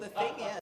the thing is,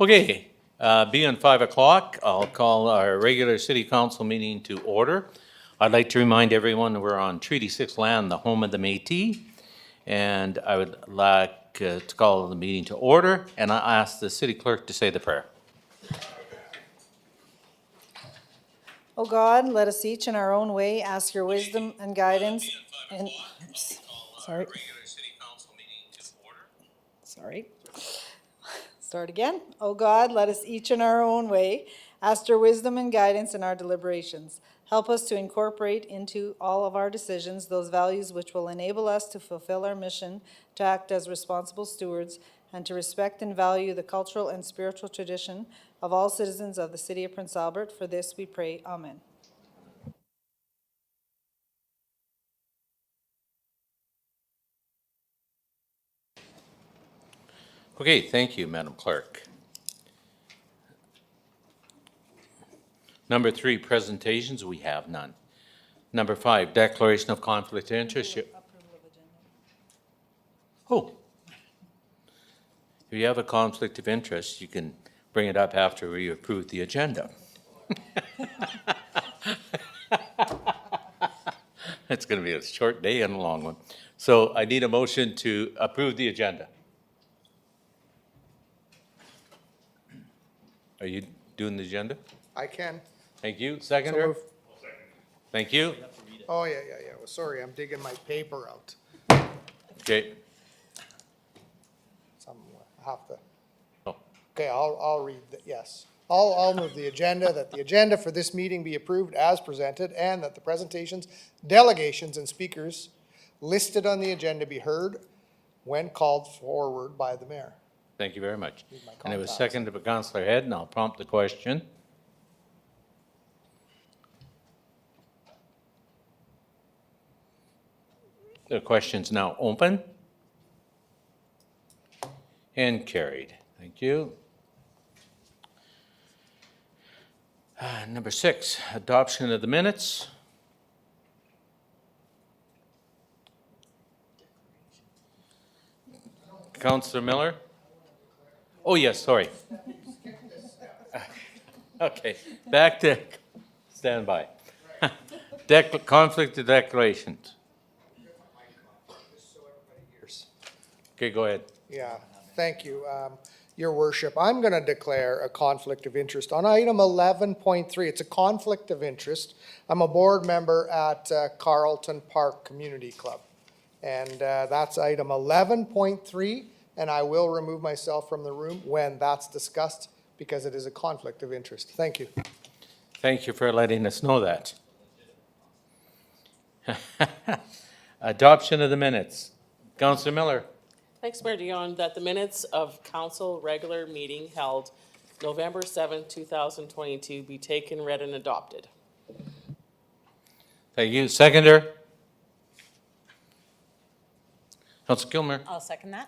Okay, being 5 o'clock, I'll call our regular city council meeting to order. I'd like to remind everyone we're on Treaty 6 land, the home of the Métis, and I would like to call the meeting to order, and I ask the city clerk to say the prayer. O God, let us each in our own way ask your wisdom and guidance. And sorry. Start again. O God, let us each in our own way ask your wisdom and guidance in our deliberations. Help us to incorporate into all of our decisions those values which will enable us to fulfill our mission, to act as responsible stewards, and to respect and value the cultural and spiritual tradition of all citizens of the city of Prince Albert. For this we pray. Amen. Okay, thank you, Madam Clerk. Number 3, presentations, we have none. Number 5, declaration of conflict of interest. Oh. If you have a conflict of interest, you can bring it up after we approve the agenda. It's going to be a short day and a long one. So I need a motion to approve the agenda. Are you doing the agenda? I can. Thank you. So Seconder? move. Thank you. Oh, yeah. Well, sorry, I'm digging my paper out. Okay. I have to. Oh. Okay, I'll read the, yes. I'll move the agenda, that the agenda for this meeting be approved as presented, and that the presentations, delegations, and speakers listed on the agenda be heard when called forward by the mayor. Thank you very much. Need my And it was contacts. seconded by Councillor Head, and I'll prompt the question. The question's now open. And carried. Thank you. Number 6, adoption of the minutes. Councillor Miller? Oh, yes, sorry. Okay, back to standby. Conflict of declarations. Okay, go ahead. Yeah, thank you, Your Worship. I'm going to declare a conflict of interest on item 11.3. It's a conflict of interest. I'm a board member at Carlton Park Community Club. And that's item 11.3, and I will remove myself from the room when that's discussed because it is a conflict of interest. Thank you. Thank you for letting us know that. Adoption of the minutes. Councillor Miller. Thanks, Mayor Dion, that the minutes of council regular meeting held November 7, 2022 be taken, read, and adopted. Thank you. Seconder. Councillor Kilmer. I'll second that.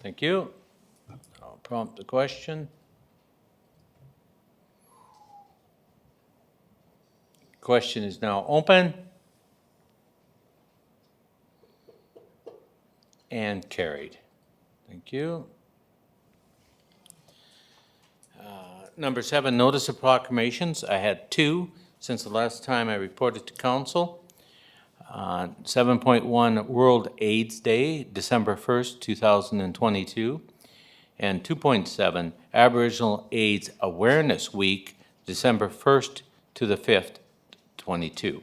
Thank you. I'll prompt the question. Question is now open. And carried. Thank you. Number 7, notice of proclamations. I had 2 since the last time I reported to council. 7.1 World AIDS Day, December 1st, 2022. And 2.7 Aboriginal AIDS Awareness Week, December 1st to the 5th, 22.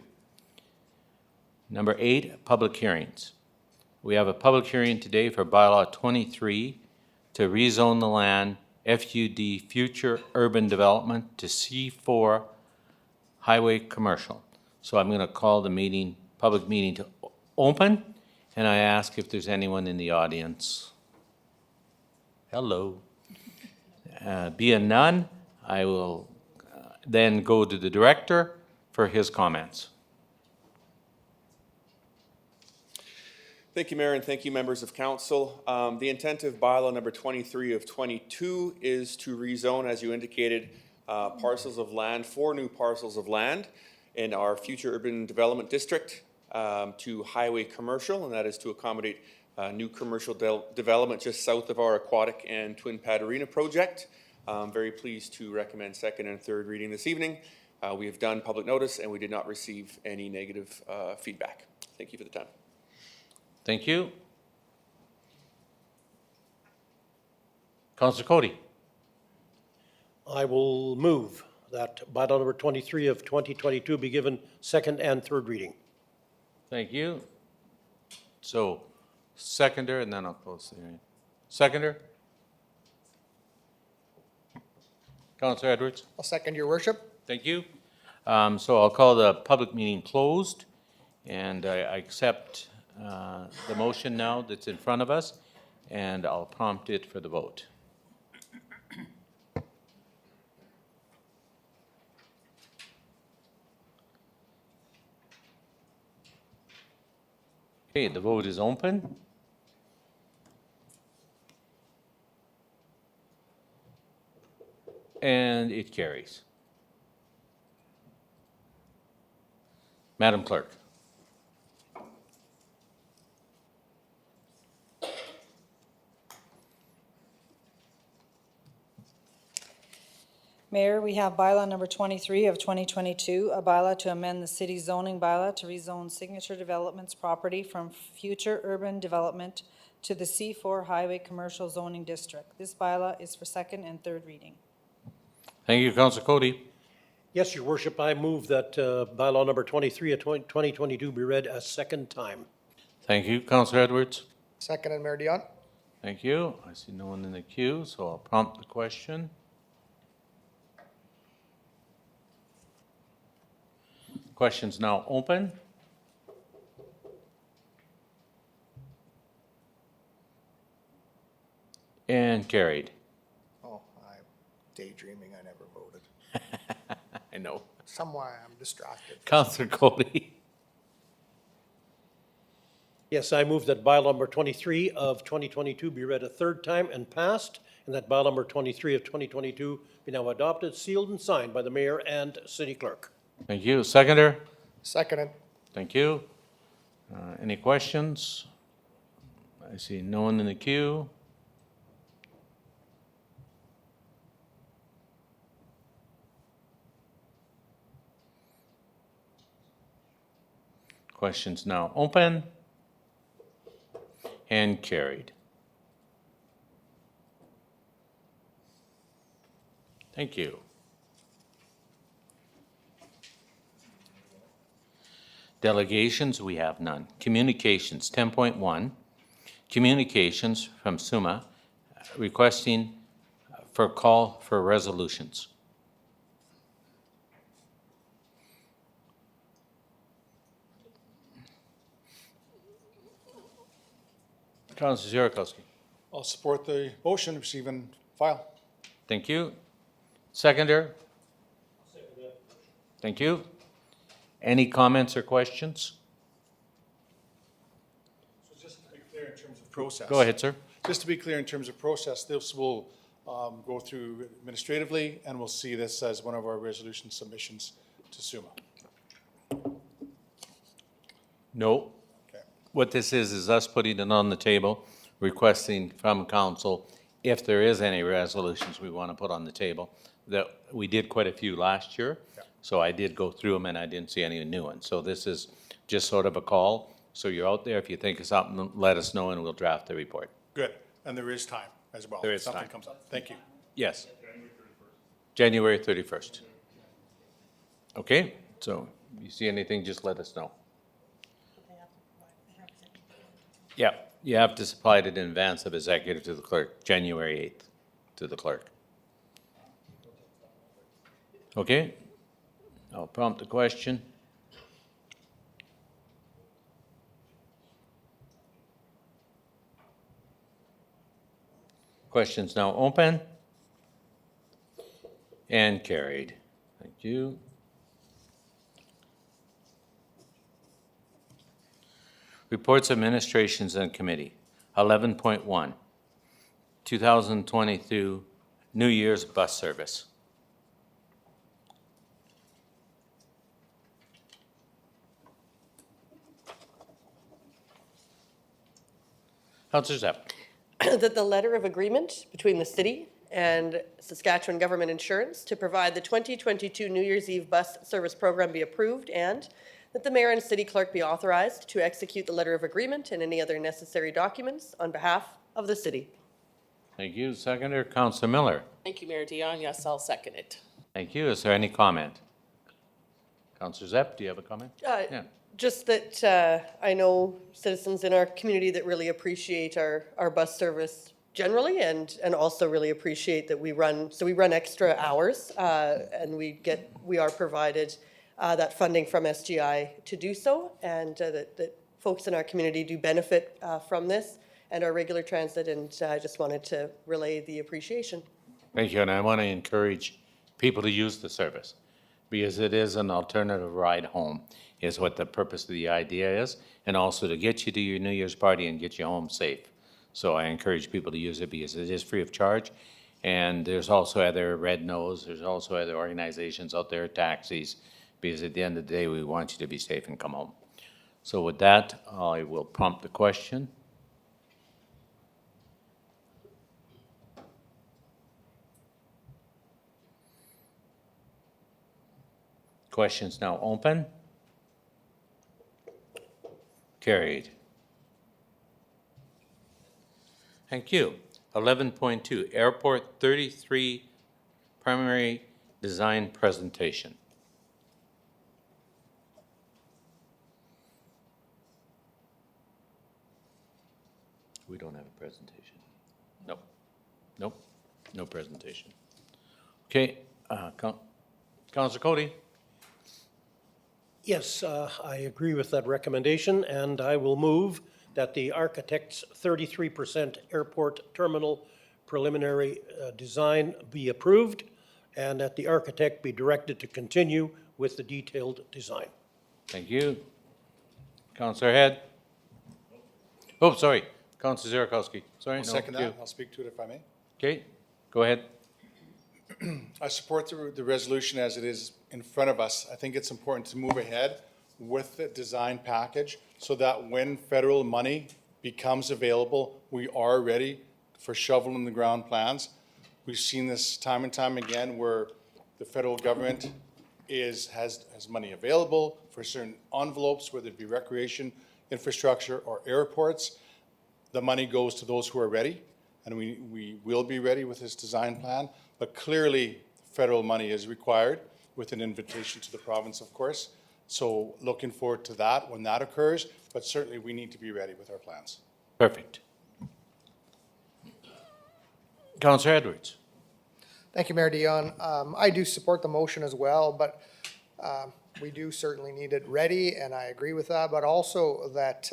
Number 8, public hearings. We have a public hearing today for bylaw 23 to rezone the land FUD future urban development to C4 highway commercial. So I'm going to call the meeting, public meeting to open, and I ask if there's anyone in the audience. Hello. Being none, I will then go to the director for his comments. Thank you, Mayor, and thank you, members of council. The intent of bylaw number 23 of 22 is to rezone, as you indicated, parcels of land, 4 new parcels of land in our future urban development district to highway commercial, and that is to accommodate new commercial development just south of our aquatic and twin pad arena project. I'm very pleased to recommend second and third reading this evening. We have done public notice and we did not receive any negative feedback. Thank you for the time. Thank you. Councillor Cody. I will move that bylaw number 23 of 2022 be given second and third reading. Thank you. So, seconder, and then I'll close the hearing. Seconder? Councillor Edwards? I'll second your worship. Thank you. So I'll call the public meeting closed, and I accept the motion now that's in front of us, and I'll prompt it for the vote. Okay, the vote is open. And it carries. Madam Clerk. Mayor, we have bylaw number 23 of 2022, a bylaw to amend the city zoning bylaw to rezone Signature Developments property from future urban development to the C4 Highway Commercial Zoning District. This bylaw is for second and third reading. Thank you, Councillor Cody. Yes, your worship, I move that bylaw number 23 of 2022 be read a second time. Thank you, Councillor Edwards. Second and Mayor Dion. Thank you. I see no one in the queue, so I'll prompt the question. Question's now open. And carried. Oh, I'm daydreaming. I never voted. I know. Somewhere I'm distracted. Councillor Cody. Yes, I move that bylaw number 23 of 2022 be read a third time and passed, and that bylaw number 23 of 2022 be now adopted, sealed, and signed by the mayor and city clerk. Thank you. Seconder? Seconded. Thank you. Any questions? I see no one in the queue. Questions now open and carried. Thank you. Delegations, we have none. Communications, 10.1. Communications from SUMA requesting for call for resolutions. Councilor Zierakowski. I'll support the motion, receive and file. Thank you. Seconder? Thank you. Any comments or questions? So just to be clear in terms of process. Go ahead, sir. Just to be clear in terms of process, this will go through administratively, and we'll see this as one of our resolution submissions to SUMA. No. Okay. What this is us putting it on the table, requesting from council if there is any resolutions we want to put on the table. That we did quite a few last year, so I did go through them and I didn't see any new ones. So this is just sort of a call. So you're out there, if you think of something, let us know and we'll draft the report. Good, and there is time as well. There is if something time. comes up. Thank you. Yes. January 31st. Okay, so if you see anything, just let us know. Yeah, you have to supply it in advance of executive to the clerk, January 8th to the clerk. Okay, I'll prompt the question. Question's now open and carried. Thank you. Reports, administrations, and committee. 11.1, 2022 New Year's bus service. Councilor Zepp. That the letter of agreement between the city and Saskatchewan Government Insurance to provide the 2022 New Year's Eve bus service program be approved, and that the mayor and city clerk be authorized to execute the letter of agreement and any other necessary documents on behalf of the city. Thank you. Seconder, Councillor Miller. Thank you, Mayor Dion. Yes, I'll second it. Thank you. Is there any comment? Councillor Zepp, do you have a comment? Yeah. Just that I know citizens in our community that really appreciate our bus service generally, and also really appreciate that we run extra hours, and we are provided that funding from SGI to do so, and that folks in our community do benefit from this and our regular transit, and I just wanted to relay the appreciation. Thank you, and I want to encourage people to use the service because it is an alternative ride home is what the purpose of the idea is, and also to get you to your New Year's party and get you home safe. So I encourage people to use it because it is free of charge, and there's also other Red Nose, there's also other organizations out there, taxis, because at the end of the day, we want you to be safe and come home. So with that, I will prompt the question. Questions now open. Carried. Thank you. 11.2, Airport 33 Primary Design Presentation. We don't have a presentation. Nope. Nope. No presentation. Okay, Councillor Cody. Yes, I agree with that recommendation, and I will move that the architect's 33% airport terminal preliminary design be approved, and that the architect be directed to continue with the detailed design. Thank you. Councillor Head. Oh, sorry. Councillor Zierakowski. Sorry, I'll no. second you. that. I'll speak to it if I may. Okay, go ahead. I support the resolution as it is in front of us. I think it's important to move ahead with the design package so that when federal money becomes available, we are ready for shovel in the ground plans. We've seen this time and time again where the federal government has money available for certain envelopes, whether it be recreation, infrastructure, or airports. The money goes to those who are ready, and we will be ready with this design plan. But clearly, federal money is required with an invitation to the province, of course. So looking forward to that when that occurs, but certainly we need to be ready with our plans. Perfect. Councillor Edwards. Thank you, Mayor Dion. I do support the motion as well, but we do certainly need it ready, and I agree with that, but also that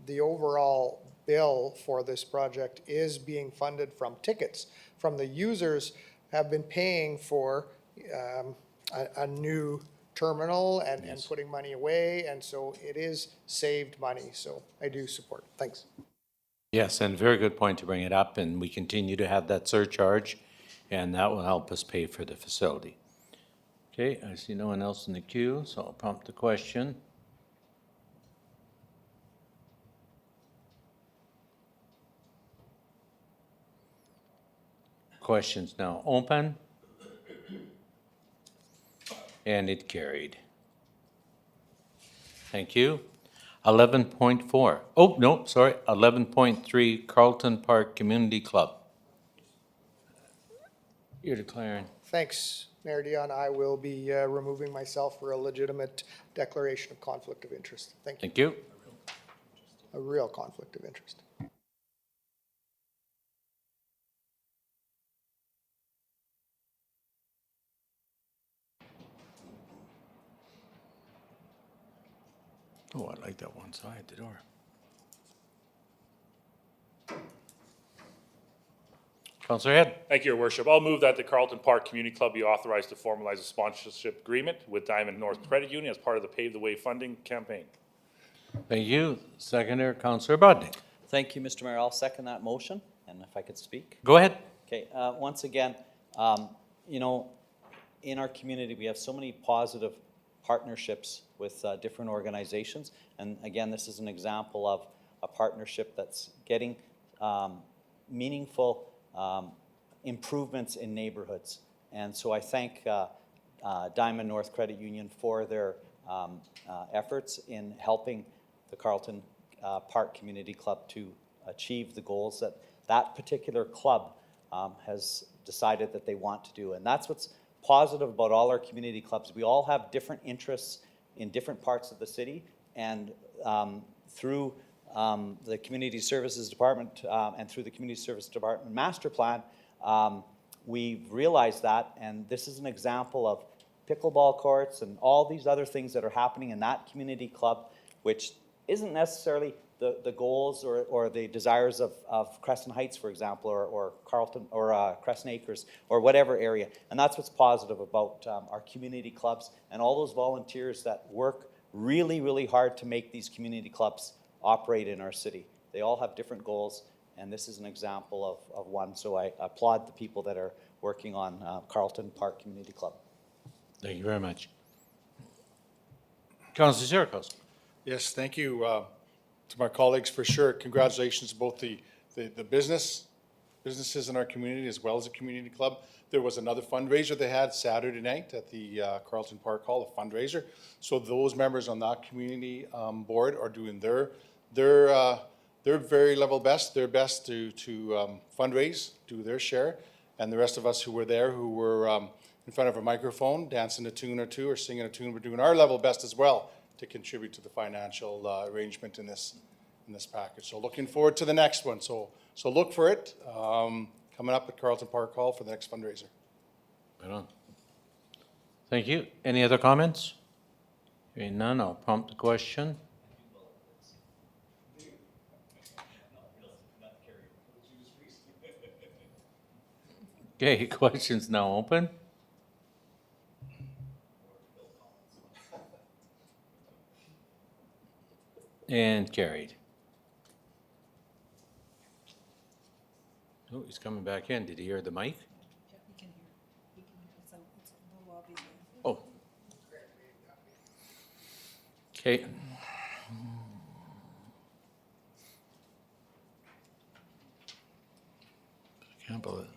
the overall bill for this project is being funded from tickets from the users have been paying for a new terminal and putting money away, and so it is saved money, so I do support. Thanks. Yes, and very good point to bring it up, and we continue to have that surcharge, and that will help us pay for the facility. Okay, I see no one else in the queue, so I'll prompt the question. Questions now open. And it carried. Thank you. 11.4. Oh, no, sorry. 11.3, Carlton Park Community Club. You're declaring. Thanks, Mayor Dion. I will be removing myself for a legitimate declaration of conflict of interest. Thank you. Thank you. A real conflict of interest. Oh, I like that one side, the door. Councillor Head. Thank you, Your Worship. I'll move that the Carlton Park Community Club be authorized to formalize a sponsorship agreement with Diamond North Credit Union as part of the Pave the Way funding campaign. Thank you. Seconder, Councillor Bodnik. Thank you, Mr. Mayor. I'll second that motion, and if I could speak. Go ahead. Okay, once again, you know, in our community, we have so many positive partnerships with different organizations, and again, this is an example of a partnership that's getting meaningful improvements in neighborhoods. And so I thank Diamond North Credit Union for their efforts in helping the Carleton Park Community Club to achieve the goals that that particular club has decided that they want to do. And that's what's positive about all our community clubs. We all have different interests in different parts of the city, and through the Community Services Department and through the Community Service Department Master Plan, we've realized that, and this is an example of pickleball courts and all these other things that are happening in that community club, which isn't necessarily the goals or the desires of Crescent Heights, for example, or Carleton, or Crescent Acres, or whatever area. And that's what's positive about our community clubs and all those volunteers that work really, really hard to make these community clubs operate in our city. They all have different goals, and this is an example of one. So I applaud the people that are working on Carleton Park Community Club. Thank you very much. Councilor Sierra. Yes, thank you to my colleagues for sure. Congratulations to both the businesses in our community as well as the community club. There was another fundraiser they had Saturday night at the Carleton Park Hall, a fundraiser. So those members on that community board are doing their very level best, their best to fundraise, do their share. And the rest of us who were there, who were in front of a microphone, dancing a tune or two or singing a tune, we're doing our level best as well to contribute to the financial arrangement in this package. So looking forward to the next one. So look for it coming up at Carleton Park Hall for the next fundraiser. Right on. Thank you. Any other comments? Hearing none, I'll prompt the question. Okay, questions now open. And carried. Oh, he's coming back in. Did he hear the mic? Oh. Okay. Can't believe it.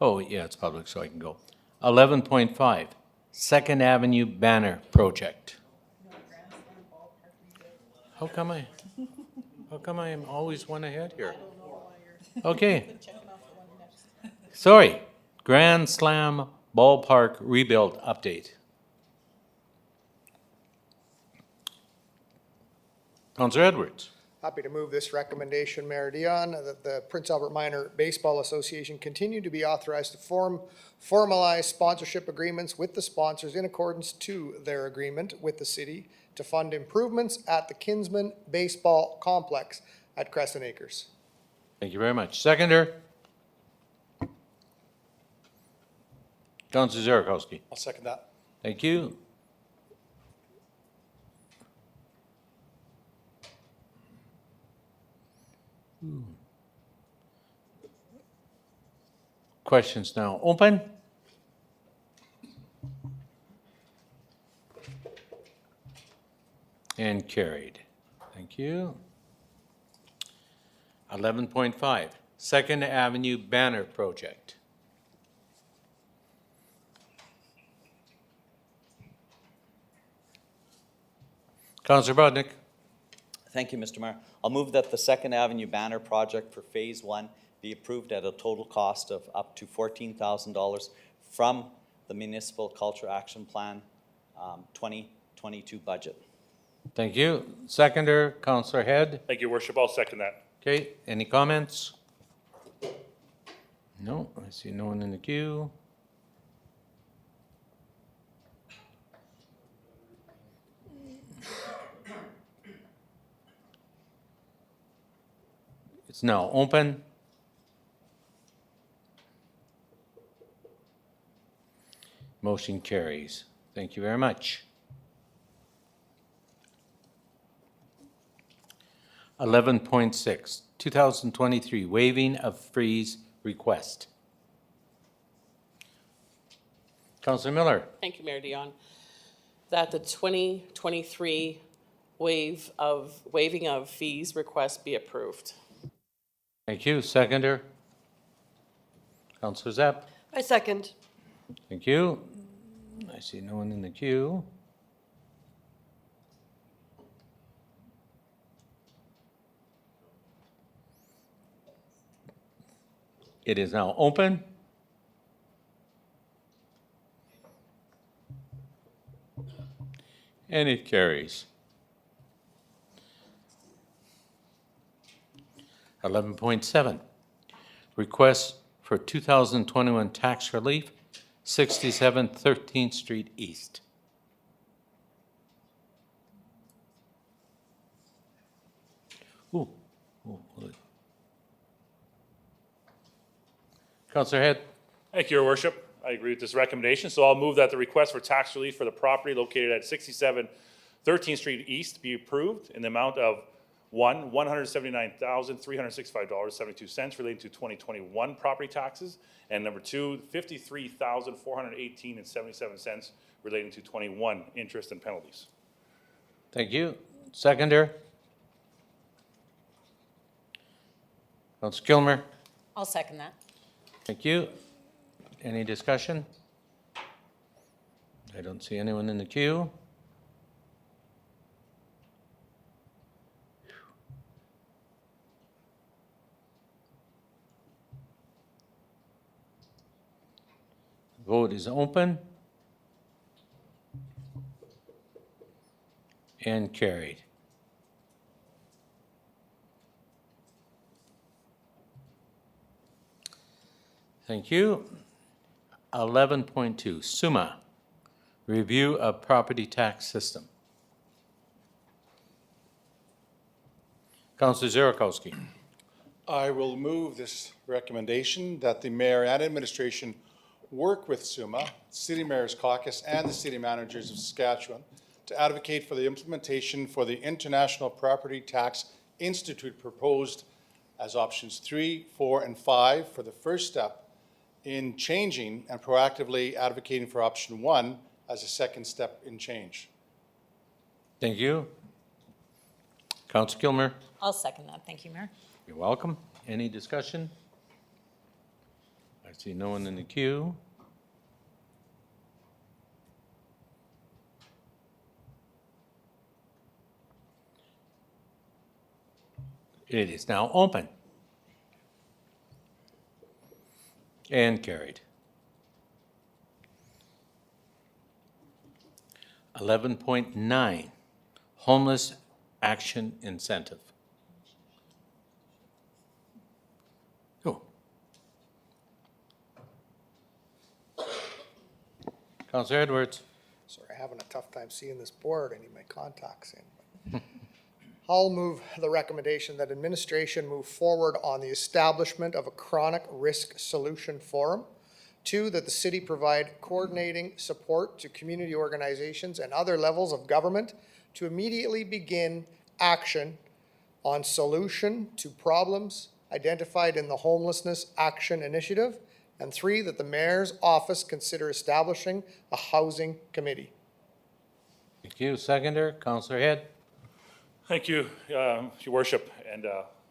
Oh, yeah, it's public, so I can go. 11.5, Second Avenue Banner Project. How come I'm always one ahead here? Okay. Sorry, Grand Slam Ballpark Rebuild Update. Councillor Edwards. Happy to move this recommendation, Mayor Dion, that the Prince Albert Minor Baseball Association continue to be authorized to formalize sponsorship agreements with the sponsors in accordance to their agreement with the city to fund improvements at the Kinsman Baseball Complex at Crescent Acres. Thank you very much. Seconder. Councillor Zierakowski. I'll second that. Thank you. Questions now open. And carried. Thank you. 11.5, Second Avenue Banner Project. Councillor Bodnik. Thank you, Mr. Mayor. I'll move that the Second Avenue Banner Project for Phase 1 be approved at a total cost of up to $14,000 from the Municipal Culture Action Plan 2022 budget. Thank you. Seconder, Councillor Head. Thank you, Your Worship. I'll second that. Okay, any comments? No, I see no one in the queue. It's now open. Motion carries. Thank you very much. 11.6, 2023 waiving of fees request. Councillor Miller. Thank you, Mayor Dion. That the 2023 waiving of fees request be approved. Thank you. Seconder. Counselor Zepp? I second. Thank you. I see no one in the queue. It is now open. And it carries. 11.7, request for 2021 tax relief, 67 13th Street East. Ooh. Hold it. Counselor Head? Thank you, Your Worship. I agree with this recommendation, so I'll move that the request for tax relief for the property located at 67 13th Street East be approved in the amount of $179,365.72 relating to 2021 property taxes, and number two, $53,418.77 relating to 21 interest and penalties. Thank you. Seconder? Counselor Kilmer? I'll second that. Thank you. Any discussion? I don't see anyone in the queue. Vote is open. And carried. Thank you. 11.2, SUMA, review of property tax system. Councilor Zierakowski. I will move this recommendation that the mayor and administration work with SUMA, City Mayor's Caucus, and the city managers of Saskatchewan to advocate for the implementation for the International Property Tax Institute proposed as options 3, 4, and 5 for the first step in changing and proactively advocating for option 1 as a second step in change. Thank you. Councilor Kilmer. I'll second that. Thank you, Mayor. You're welcome. Any discussion? I see no one in the queue. It is now open. And carried. 11.9, homeless action incentive. Oh. Councilor Edwards. Sorry, having a tough time seeing this board. I need my contacts in. I'll move the recommendation that administration move forward on the establishment of a chronic risk solution forum. 2, that the city provide coordinating support to community organizations and other levels of government to immediately begin action on solution to problems identified in the Homelessness Action Initiative. And 3, that the mayor's office consider establishing a housing committee. Thank you. Seconder, Councilor Head. Thank you, Your Worship, and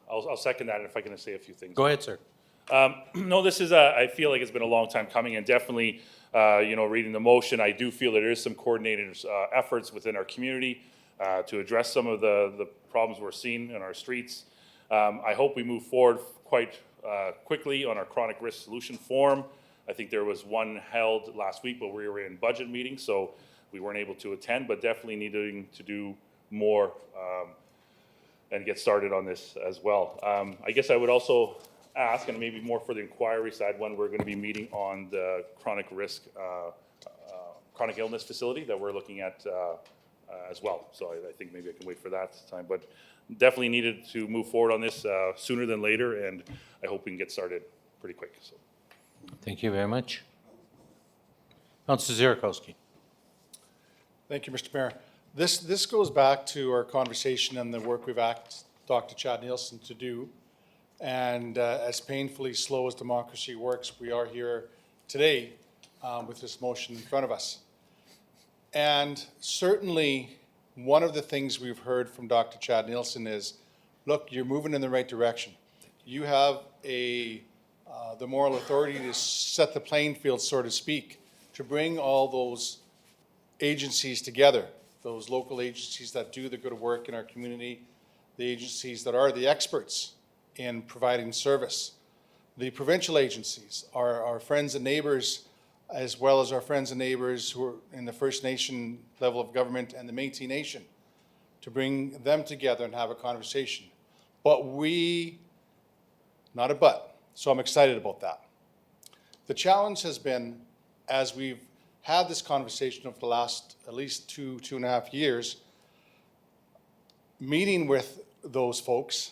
I'll second that if I can say a few things. Go ahead, sir. No, this is, I feel like it's been a long time coming, and definitely, reading the motion, I do feel there is some coordinated efforts within our community to address some of the problems we're seeing in our streets. I hope we move forward quite quickly on our chronic risk solution forum. I think there was one held last week, but we were in budget meetings, so we weren't able to attend, but definitely needing to do more and get started on this as well. I guess I would also ask, and maybe more for the inquiry side, when we're going to be meeting on the chronic risk, chronic illness facility that we're looking at as well. So I think maybe I can wait for that time, but definitely needed to move forward on this sooner than later, and I hope we can get started pretty quick. So. Thank you very much. Councilor Zierakowski. Thank you, Mr. Mayor. This goes back to our conversation and the work we've asked Dr. Chad Nielsen to do. And as painfully slow as democracy works, we are here today with this motion in front of us. And certainly, one of the things we've heard from Dr. Chad Nielsen is, look, you're moving in the right direction. You have a the moral authority to set the playing field, so to speak, to bring all those agencies together, those local agencies that do the good work in our community, the agencies that are the experts in providing service, the provincial agencies, our friends and neighbors, as well as our friends and neighbors who are in the First Nation level of government and the Métis Nation, to bring them together and have a conversation. But not a but, so I'm excited about that. The challenge has been, as we've had this conversation over the last at least 2.5 years, meeting with those folks,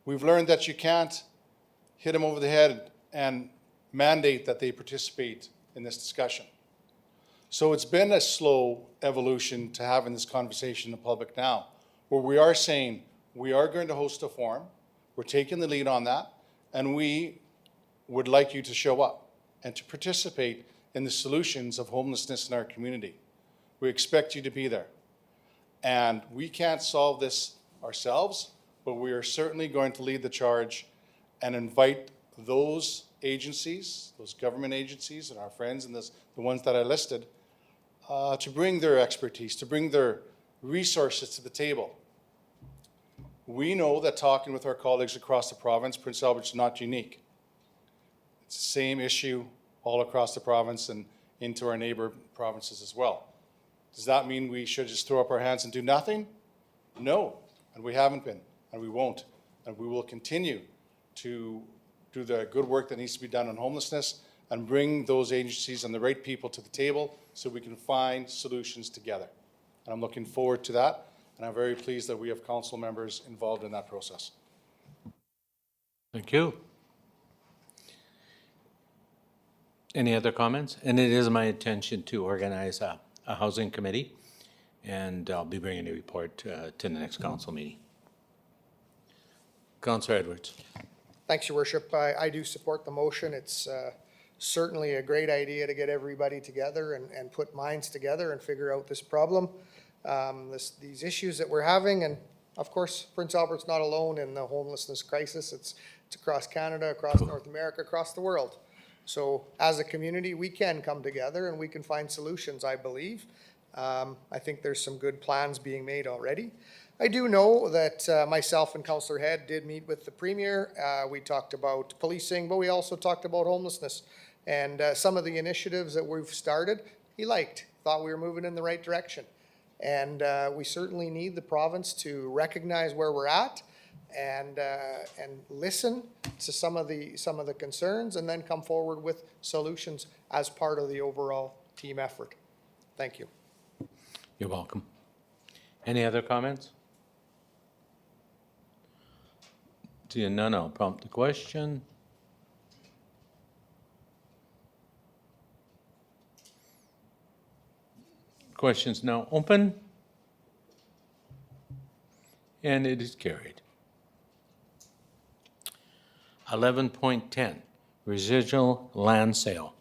we've learned that you can't hit them over the head and mandate that they participate in this discussion. So it's been a slow evolution to having this conversation in public now, where we are saying we are going to host a forum, we're taking the lead on that, and we would like you to show up and to participate in the solutions of homelessness in our community. We expect you to be there. And we can't solve this ourselves, but we are certainly going to lead the charge and invite those agencies, those government agencies and our friends and the ones that I listed, to bring their expertise, to bring their resources to the table. We know that talking with our colleagues across the province, Prince Albert's not unique. It's the same issue all across the province and into our neighbor provinces as well. Does that mean we should just throw up our hands and do nothing? No, and we haven't been, and we won't. And we will continue to do the good work that needs to be done on homelessness and bring those agencies and the right people to the table so we can find solutions together. And I'm looking forward to that, and I'm very pleased that we have council members involved in that process. Thank you. Any other comments? And it is my intention to organize a housing committee, and I'll be bringing a report to the next council meeting. Councillor Edwards. Thanks, Your Worship. I do support the motion. It's certainly a great idea to get everybody together and put minds together and figure out this problem, these issues that we're having. And of course, Prince Albert's not alone in the homelessness crisis. It's across Canada, across North America, across the world. So as a community, we can come together and we can find solutions, I believe. I think there's some good plans being made already. I do know that myself and Councillor Head did meet with the Premier. We talked about policing, but we also talked about homelessness. And some of the initiatives that we've started, he liked, thought we were moving in the right direction. And we certainly need the province to recognize where we're at and listen to some of the concerns and then come forward with solutions as part of the overall team effort. Thank you. You're welcome. Any other comments? Seeing none, I'll prompt the question. Question's now open. And it is carried. 11.10, residual land sale,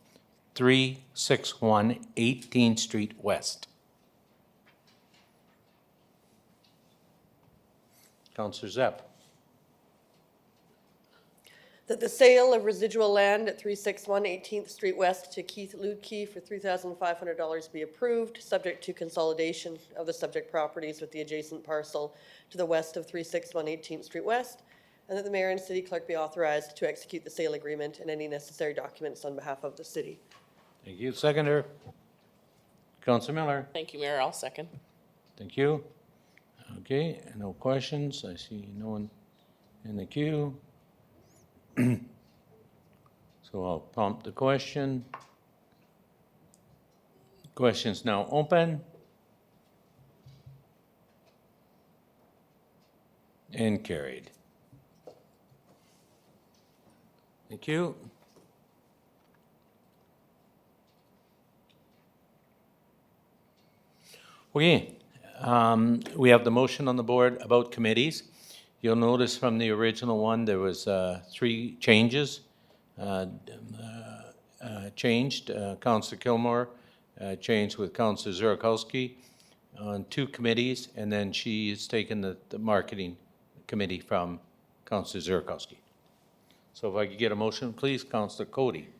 361 18th Street West. Councillor Zepp. That the sale of residual land at 361 18th Street West to Keith Lutke for $3,500 be approved, subject to consolidation of the subject properties with the adjacent parcel to the west of 361 18th Street West, and that the mayor and city clerk be authorized to execute the sale agreement and any necessary documents on behalf of the city. Thank you. Seconder. Councillor Miller. Thank you, Mayor. I'll second. Thank you. Okay, no questions. I see no one in the queue. So I'll prompt the question. Question's now open. And carried. Thank you. Okay, we have the motion on the board about committees. You'll notice from the original one, there was 3 changes. Changed. Councillor Kilmore changed with Councillor Zurakowski on 2 committees, and then she's taken the marketing committee from Councillor Zurakowski. So if I could get a motion, please, Counselor Cody.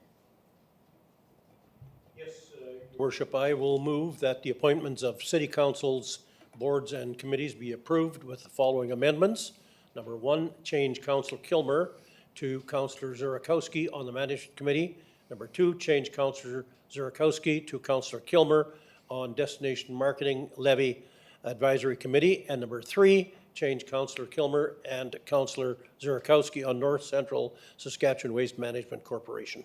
Worship, I will move that the appointments of city councils, boards, and committees be approved with the following amendments. Number 1, change Councillor Kilmer to Councillor Zurakowski on the Management Committee. Number 2, change Councillor Zurakowski to Councillor Kilmer on Destination Marketing Levy Advisory Committee. And number 3, change Councillor Kilmer and Councillor Zurakowski on North Central Saskatchewan Waste Management Corporation.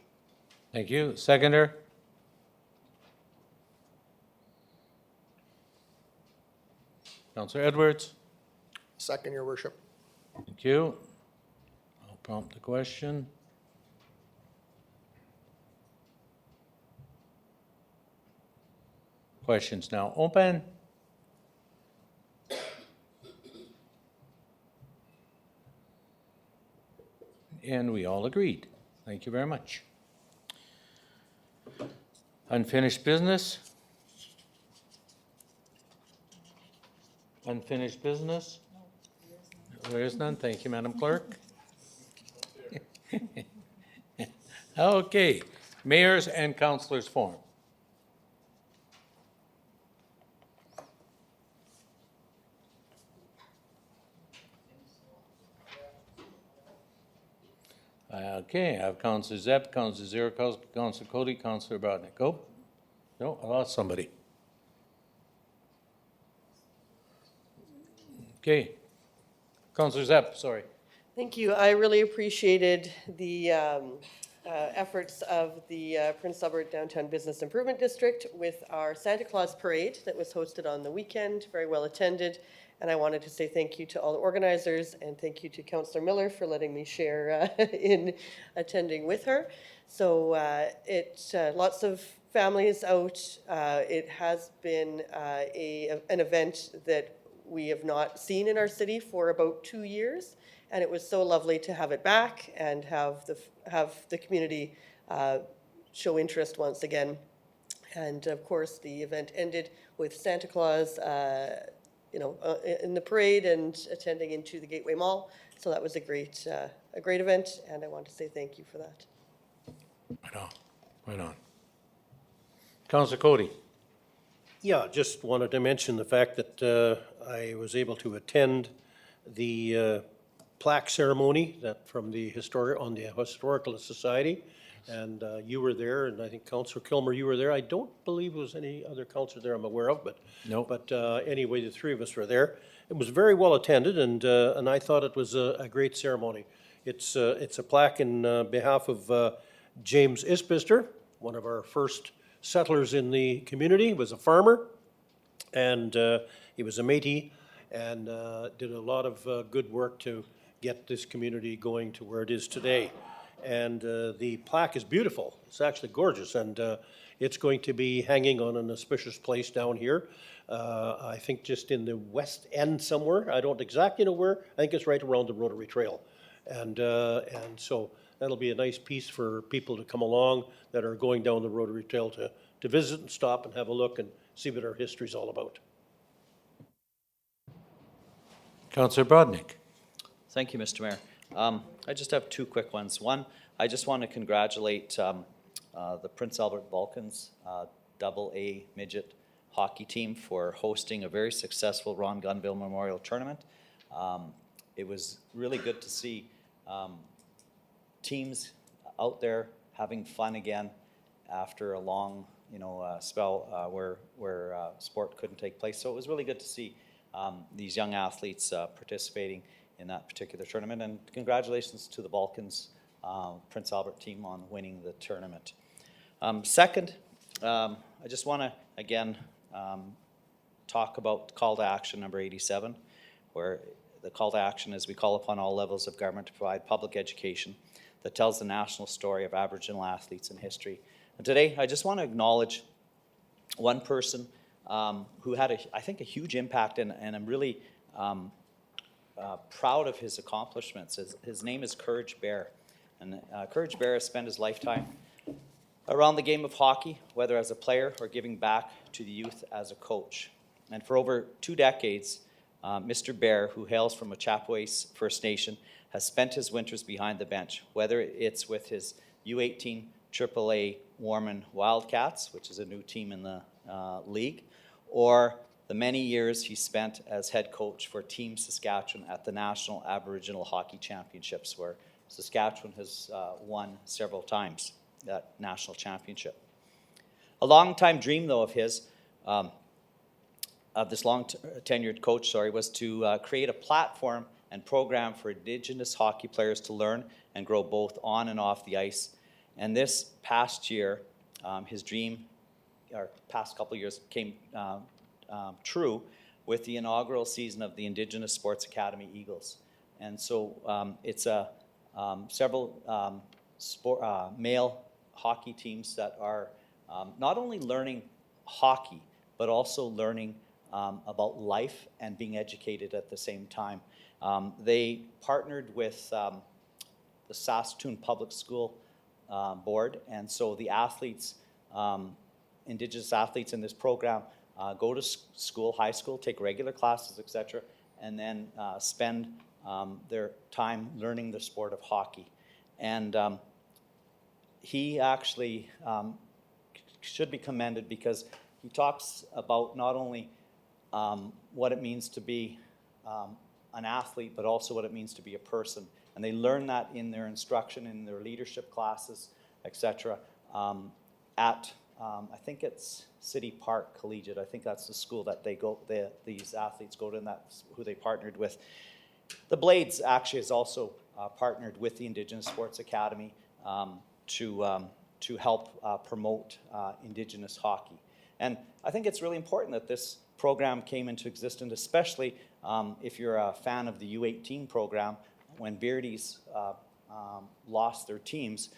Thank you. Seconder? Counselor Edwards? Second, your worship. Thank you. I'll prompt the question. Questions now open. And we all agreed. Thank you very much. Unfinished business? Unfinished business? There is none. Thank you, Madam Clerk. Okay, mayors and councilors forum. Okay, I have Councilor Zepp, Councilor Zurakowski, Councilor Cody, Councilor Brodnick. Go. No, I lost somebody. Okay. Councilor Zepp, sorry. Thank you. I really appreciated the efforts of the Prince Albert Downtown Business Improvement District with our Santa Claus Parade that was hosted on the weekend, very well attended. And I wanted to say thank you to all the organizers and thank you to Councillor Miller for letting me share in attending with her. So lots of families out. It has been an event that we have not seen in our city for about 2 years. And it was so lovely to have it back and have the community show interest once again. And of course, the event ended with Santa Claus in the parade and attending into the Gateway Mall. So that was a great event, and I want to say thank you for that. Right on, right on. Councilor Cody. Yeah, just wanted to mention the fact that I was able to attend the plaque ceremony that from the Historical Society, and you were there, and I think Councillor Kilmer, you were there. I don't believe there was any other councillor there I'm aware of, but No. But anyway, the three of us were there. It was very well attended, and I thought it was a great ceremony. It's a plaque in behalf of James Isbister, one of our first settlers in the community. He was a farmer, and he was a Métis, and did a lot of good work to get this community going to where it is today. And the plaque is beautiful. It's actually gorgeous, and it's going to be hanging on an auspicious place down here. I think just in the west end somewhere. I don't exactly know where. I think it's right around the Rotary Trail. And so that'll be a nice piece for people to come along that are going down the Rotary Trail to visit and stop and have a look and see what our history's all about. Councilor Brodnick. Thank you, Mr. Mayor. I just have two quick ones. One, I just want to congratulate the Prince Albert Vulcans AA midget hockey team for hosting a very successful Ron Gunville Memorial Tournament. It was really good to see teams out there having fun again after a long, spell where sport couldn't take place. So it was really good to see these young athletes participating in that particular tournament, and congratulations to the Vulcans Prince Albert team on winning the tournament. Second, I just want to again talk about call to action number 87, where the call to action is we call upon all levels of government to provide public education that tells the national story of Aboriginal athletes in history. And today, I just want to acknowledge one person who had, I think, a huge impact, and I'm really proud of his accomplishments. His name is Courage Bear, and Courage Bear has spent his lifetime around the game of hockey, whether as a player or giving back to the youth as a coach. And for over 2 decades, Mr. Bear, who hails from Ochapowace First Nation, has spent his winters behind the bench, whether it's with his U18 AAA Warman Wildcats, which is a new team in the league, or the many years he spent as head coach for Team Saskatchewan at the National Aboriginal Hockey Championships, where Saskatchewan has won several times that national championship. A long-time dream, though, of his, of this long-tenured coach, was to create a platform and program for Indigenous hockey players to learn and grow both on and off the ice. And this past year, his dream, or past couple of years, came true with the inaugural season of the Indigenous Sports Academy Eagles. And so it's several male hockey teams that are not only learning hockey, but also learning about life and being educated at the same time. They partnered with the Saskatoon Public School Board, and so the athletes, Indigenous athletes in this program, go to school, high school, take regular classes, etc., and then spend their time learning the sport of hockey. And he actually should be commended because he talks about not only what it means to be an athlete, but also what it means to be a person. And they learn that in their instruction, in their leadership classes, etc. At, I think it's City Park Collegiate. I think that's the school that they go, these athletes go to, and that's who they partnered with. The Blades actually has also partnered with the Indigenous Sports Academy to help promote Indigenous hockey. And I think it's really important that this program came into existence, especially if you're a fan of the U18 program. When Beardies lost their teams,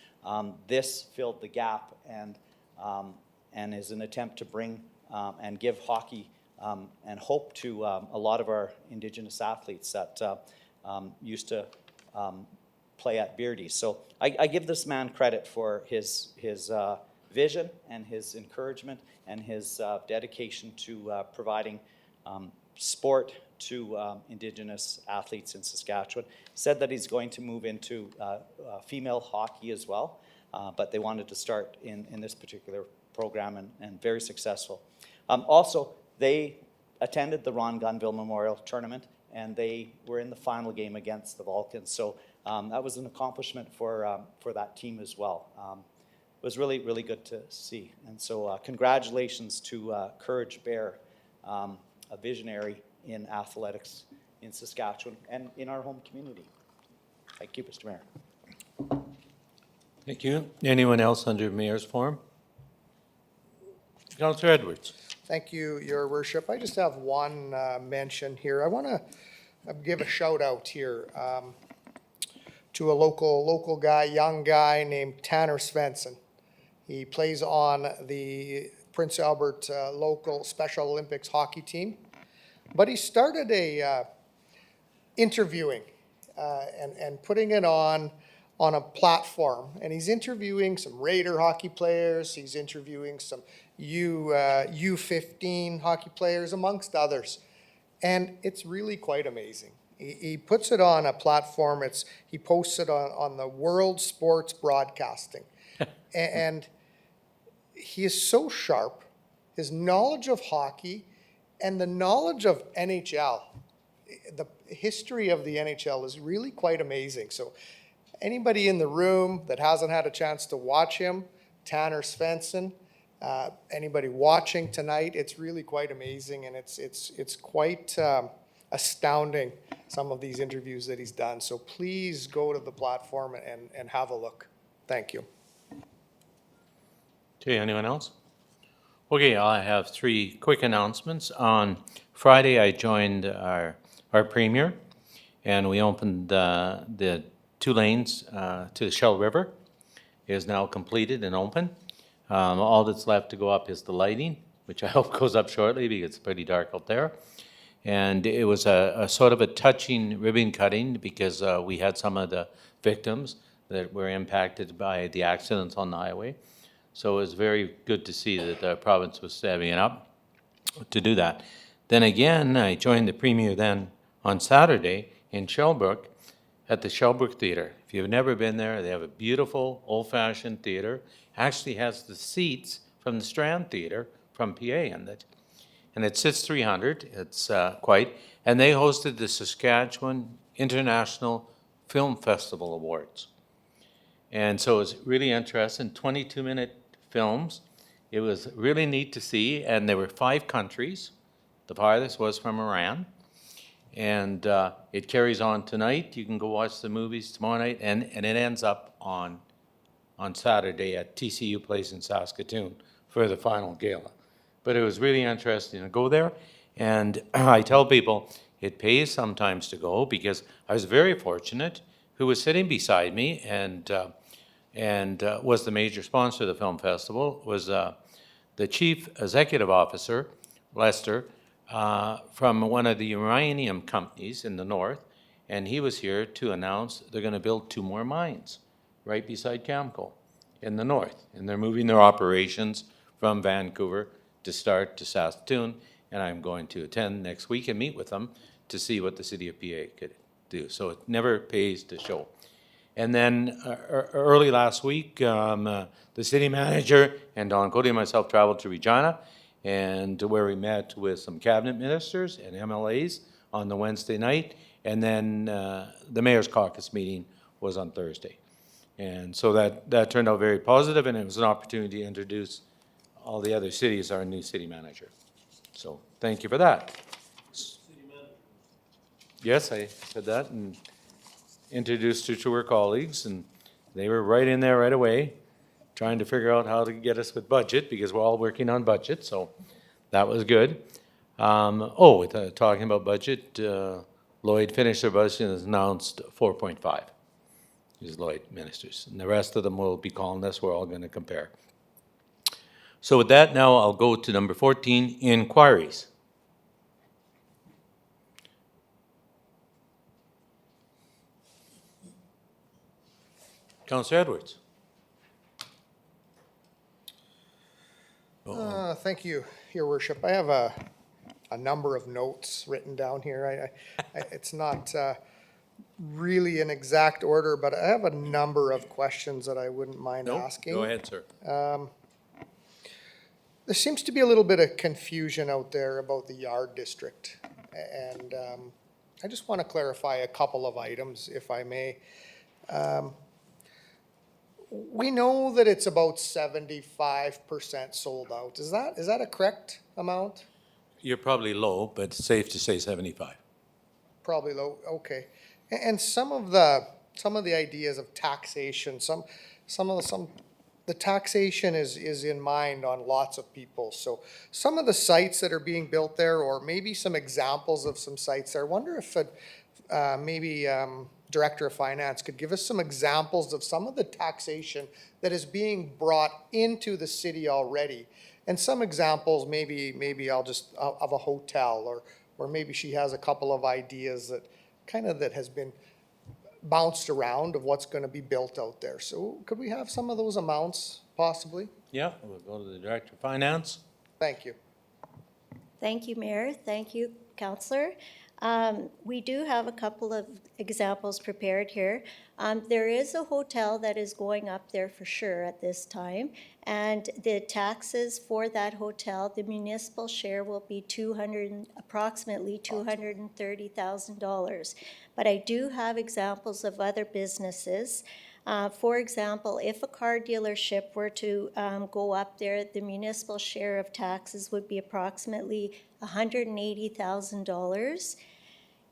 this filled the gap and is an attempt to bring and give hockey and hope to a lot of our Indigenous athletes that used to play at Beardies. So I give this man credit for his vision and his encouragement and his dedication to providing sport to Indigenous athletes in Saskatchewan. Said that he's going to move into female hockey as well, but they wanted to start in this particular program and very successful. Also, they attended the Ron Gunville Memorial Tournament and they were in the final game against the Vulcans. So that was an accomplishment for that team as well. It was really, really good to see. And so congratulations to Courage Bear, a visionary in athletics in Saskatchewan and in our home community. Thank you, Mr. Mayor. Thank you. Anyone else under Mayor's Forum? Councillor Edwards. Thank you, Your Worship. I just have one mention here. I want to give a shout out here to a local guy, young guy named Tanner Svensson. He plays on the Prince Albert local Special Olympics hockey team, but he started interviewing and putting it on a platform, and he's interviewing some Raider hockey players, he's interviewing some U15 hockey players, amongst others. And it's really quite amazing. He puts it on a platform, he posts it on the World Sports Broadcasting. And he is so sharp, his knowledge of hockey and the knowledge of NHL, the history of the NHL is really quite amazing. So anybody in the room that hasn't had a chance to watch him, Tanner Svensson, anybody watching tonight, it's really quite amazing, and it's quite astounding, some of these interviews that he's done. So please go to the platform and have a look. Thank you. Okay, anyone else? Okay, I have three quick announcements. On Friday, I joined our premier, and we opened the 2 lanes to the Shell River. It is now completed and open. All that's left to go up is the lighting, which I hope goes up shortly because it's pretty dark out there. And it was a sort of a touching ribbon cutting because we had some of the victims that were impacted by the accidents on the highway. So it was very good to see that the province was stepping up to do that. Then again, I joined the premier then on Saturday in Shellbrook, at the Shelbrook Theatre. If you've never been there, they have a beautiful old-fashioned theater. Actually has the seats from the Strand Theatre from PA in it. And it sits 300, it's quite, and they hosted the Saskatchewan International Film Festival Awards. And so it's really interesting, 22-minute films. It was really neat to see, and there were 5 countries. The farthest was from Iran. And it carries on tonight. You can go watch the movies tomorrow night, and it ends up on Saturday at TCU Place in Saskatoon for the final gala. But it was really interesting to go there, and I tell people it pays sometimes to go because I was very fortunate. Who was sitting beside me and was the major sponsor of the film festival was the chief executive officer, Lester, from one of the uranium companies in the north, and he was here to announce they're going to build 2 more mines right beside Camco in the north, and they're moving their operations from Vancouver to start to Saskatoon, and I'm going to attend next week and meet with them to see what the city of PA could do. So it never pays to show. And then early last week, the city manager and Don Cody and myself traveled to Regina, and where we met with some cabinet ministers and MLAs on the Wednesday night, and then the mayor's caucus meeting was on Thursday. And so that turned out very positive, and it was an opportunity to introduce all the other cities our new city manager. So thank you for that. Yes, I said that and introduced her to her colleagues, and they were right in there right away, trying to figure out how to get us with budget, because we're all working on budget, so that was good. Talking about budget, Lloyd finished their budget and has announced 4.5. These Lloyd ministers, and the rest of them will be calling us. We're all going to compare. So with that, now I'll go to number 14, inquiries. Councillor Edwards. Thank you, Your Worship. I have a number of notes written down here. It's not really in exact order, but I have a number of questions that I wouldn't mind asking. Go ahead, sir. There seems to be a little bit of confusion out there about the yard district. And I just want to clarify a couple of items, if I may. We know that it's about 75% sold out. Is that a correct amount? You're probably low, but it's safe to say 75. Probably low, okay. And some of the ideas of taxation, the taxation is in mind on lots of people. So some of the sites that are being built there, or maybe some examples of some sites there, I wonder if maybe Director of Finance could give us some examples of some of the taxation that is being brought into the city already. And some examples, maybe I'll just, of a hotel, or maybe she has a couple of ideas that has been bounced around of what's going to be built out there. So could we have some of those amounts possibly? Yeah, we'll go to the Director of Finance. Thank you. Thank you, Mayor. Thank you, Councillor. We do have a couple of examples prepared here. There is a hotel that is going up there for sure at this time, and the taxes for that hotel, the municipal share will be approximately $230,000. But I do have examples of other businesses. For example, if a car dealership were to go up there, the municipal share of taxes would be approximately $180,000.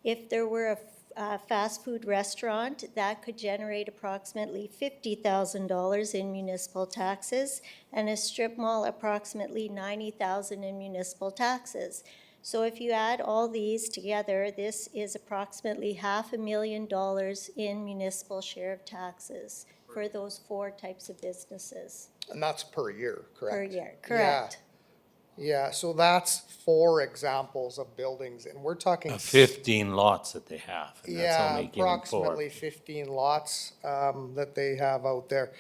If there were a fast food restaurant, that could generate approximately $50,000 in municipal taxes, and a strip mall approximately $90,000 in municipal taxes. So if you add all these together, this is approximately $500,000 in municipal share of taxes for those 4 types of businesses. And that's per year, correct? Per year, correct. Yeah, so that's 4 examples of buildings, and we're talking. 15 lots that they have. And that's Yeah, only giving 4. approximately 15 lots that they have out there.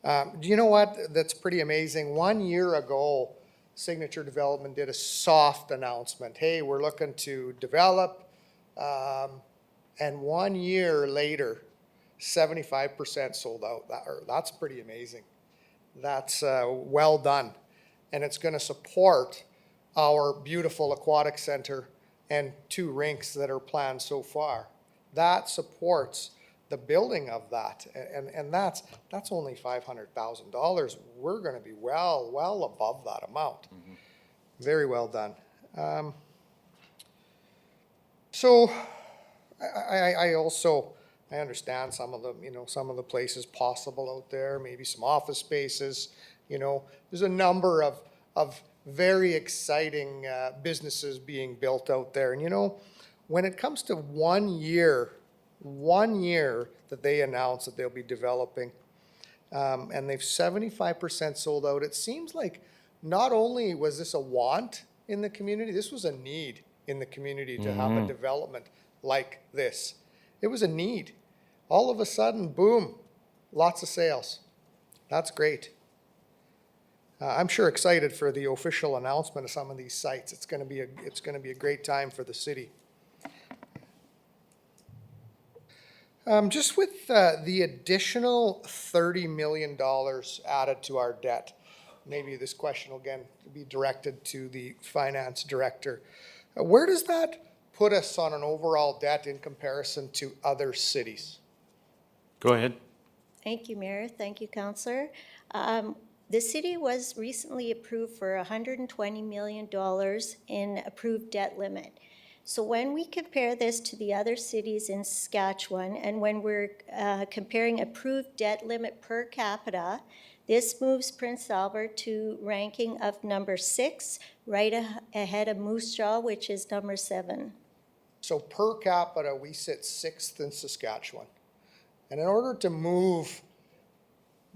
Do you know what? That's pretty amazing. 1 year ago, Signature Development did a soft announcement. Hey, we're looking to develop, And 1 year later, 75% sold out. That's pretty amazing. That's well done. And it's going to support our beautiful aquatic center and 2 rinks that are planned so far. That supports the building of that. And that's only $500,000. We're going to be well above that amount. Very well done. So I also, I understand some of the, some of the places possible out there, maybe some office spaces, there's a number of very exciting businesses being built out there. And when it comes to 1 year that they announce that they'll be developing, and they've 75% sold out, it seems like not only was this a want in the community, this was a need in the community to have a development like this. It was a need. All of a sudden, boom, lots of sales. That's great. I'm sure excited for the official announcement of some of these sites. It's going to be a great time for the city. Just with the additional $30 million added to our debt, maybe this question will again be directed to the finance director. Where does that put us on an overall debt in comparison to other cities? Go ahead. Thank you, Mayor. Thank you, Councillor. The city was recently approved for $120 million in approved debt limit. So when we compare this to the other cities in Saskatchewan, and when we're comparing approved debt limit per capita, this moves Prince Albert to ranking of number 6, right ahead of Moose Jaw, which is number 7. So per capita, we sit 6th in Saskatchewan. And in order to move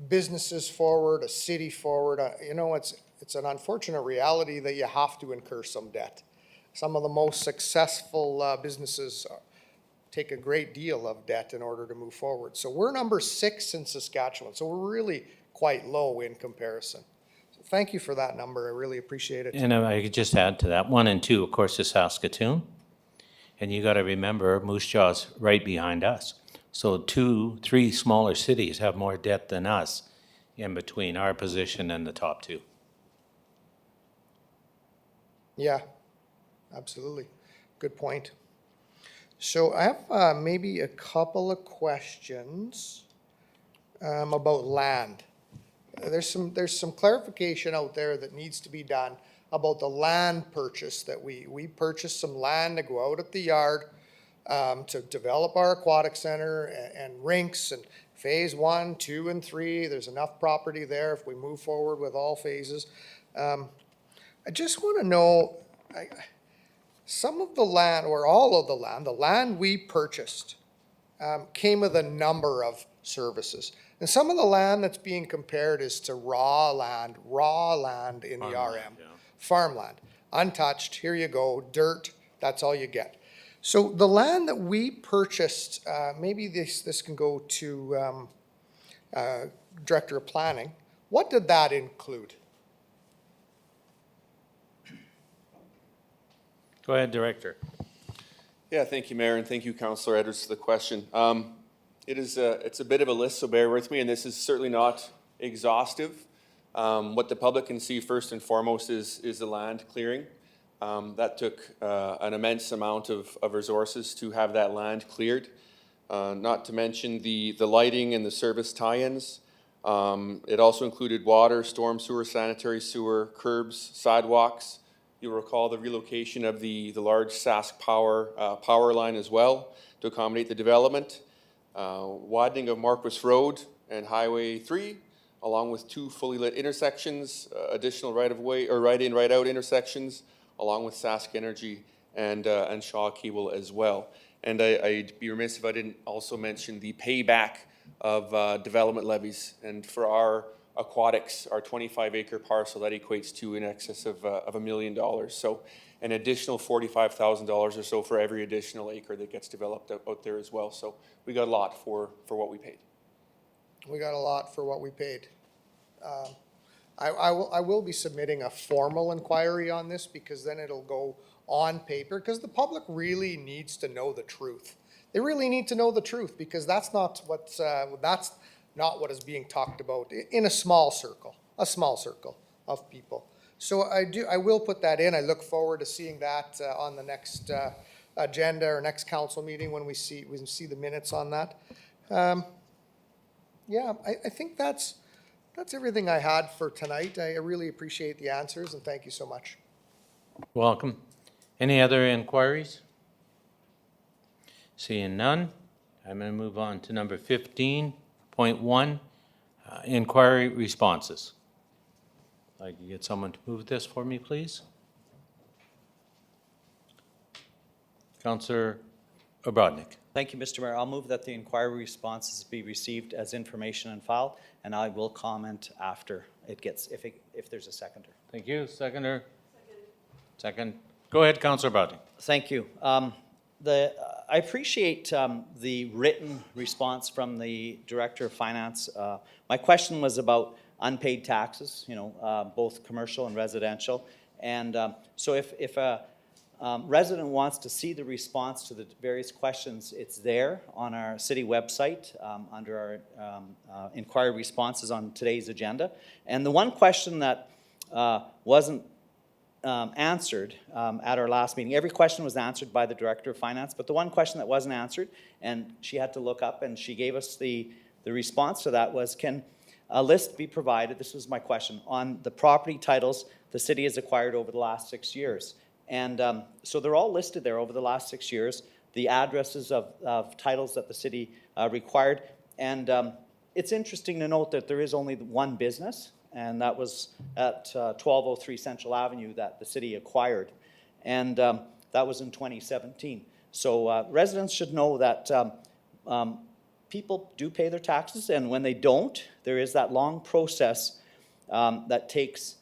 businesses forward, a city forward, it's an unfortunate reality that you have to incur some debt. Some of the most successful businesses take a great deal of debt in order to move forward. So we're number 6 in Saskatchewan. So we're really quite low in comparison. So thank you for that number. I really appreciate it. And I could just add to that, 1 and 2, of course, is Saskatoon. And you got to remember, Moose Jaw's right behind us. So 2, 3 smaller cities have more debt than us in between our position and the top 2. Yeah, absolutely. Good point. So I have maybe a couple of questions about land. There's some clarification out there that needs to be done about the land purchase that we purchased some land to go out at the yard to develop our aquatic center and rinks and phase 1, 2, and 3. There's enough property there if we move forward with all phases. I just want to know, some of the land, or all of the land we purchased came with a number of services. And some of the land that's being compared is to raw land in the RM. Yeah. Farmland, untouched, here you go, dirt, that's all you get. So the land that we purchased, maybe this can go to Director of Planning. What did that include? Go ahead, Director. Yeah, thank you, Mayor, and thank you, Councillor Edwards, for the question. It's a bit of a list, so bear with me, and this is certainly not exhaustive. What the public can see first and foremost is the land clearing. That took an immense amount of resources to have that land cleared. Not to mention the lighting and the service tie-ins. It also included water, storm sewer, sanitary sewer, curbs, sidewalks. You'll recall the relocation of the large Sask power line as well to accommodate the development. Widening of Marquis Road and Highway 3, along with 2 fully lit intersections, additional right-of-way or right-in, right-out intersections, along with Sask Energy and Shaw Cable as well. And I'd be remiss if I didn't also mention the payback of development levies. And for our aquatics, our 25-acre parcel, that equates to in excess of $1 million. So an additional $45,000 or so for every additional acre that gets developed out there as well. So we got a lot for what we paid. We got a lot for what we paid. I will be submitting a formal inquiry on this because then it'll go on paper, because the public really needs to know the truth. They really need to know the truth, because that's not what is being talked about in a small circle of people. So I will put that in. I look forward to seeing that on the next agenda or next council meeting when we see the minutes on that. Yeah, I think that's everything I had for tonight. I really appreciate the answers, and thank you so much. Welcome. Any other inquiries? Seeing none, I'm going to move on to number 15.1, inquiry responses. I'd like to get someone to move this for me, please. Councillor Obrodnik. Thank you, Mr. Mayor. I'll move that the inquiry responses be received as information and filed, and I will comment after it gets, if there's a seconder. Thank you. Seconder? Second. Go ahead, Councillor Obrodnik. Thank you. I appreciate the written response from the Director of Finance. My question was about unpaid taxes, both commercial and residential. And so if a resident wants to see the response to the various questions, it's there on our city website under our inquiry responses on today's agenda. And the one question that wasn't answered at our last meeting. Every question was answered by the Director of Finance, but the one question that wasn't answered, and she had to look up, and she gave us the response to that was, can a list be provided, this was my question, on the property titles the city has acquired over the last 6 years? And so they're all listed there over the last 6 years, the addresses of titles that the city required. And it's interesting to note that there is only one business, and that was at 1203 Central Avenue that the city acquired. And that was in 2017. So residents should know that people do pay their taxes, and when they don't, there is that long process that takes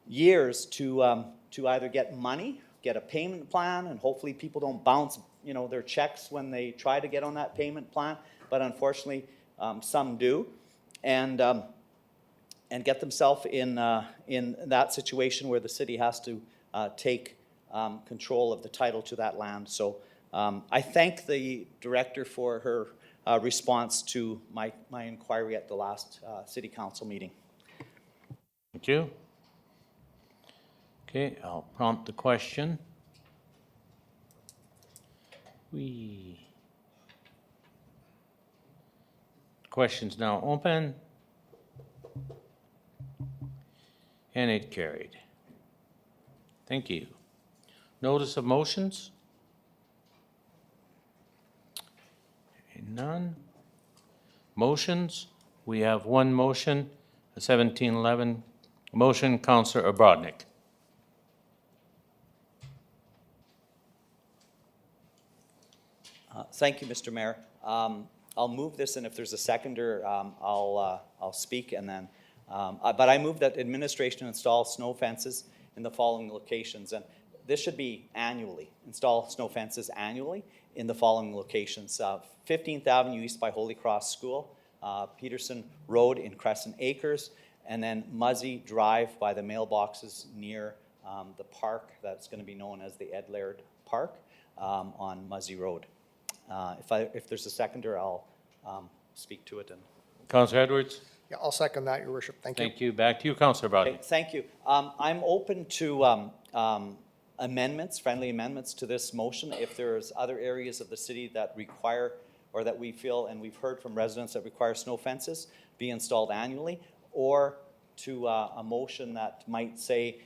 years to either get money, get a payment plan, and hopefully people don't bounce their checks when they try to get on that payment plan, but unfortunately some do. And get themselves in that situation where the city has to take control of the title to that land. So I thank the director for her response to my inquiry at the last city council meeting. Thank you. Okay, I'll prompt the question. Question's now open. And it carried. Thank you. Notice of motions? None. Motions? We have one motion, a 1711 motion, Councillor Obrodnik. Thank you, Mr. Mayor. I'll move this, and if there's a seconder, I'll speak, and then but I move that administration install snow fences in the following locations, and this should be annually. Install snow fences annually in the following locations: 15th Avenue East by Holy Cross School, Peterson Road in Crescent Acres, and then Muzzy Drive by the mailboxes near the park that's going to be known as the Ed Laird Park on Muzzy Road. If there's a seconder, I'll speak to it. And Councillor Edwards? Yeah, I'll second that, Your Worship. Thank you. Thank you. Back to you, Councillor Obrodnik. Okay, thank you. I'm open to amendments, friendly amendments to this motion if there's other areas of the city that require, or that we feel, and we've heard from residents that require snow fences be installed annually, or to a motion that might say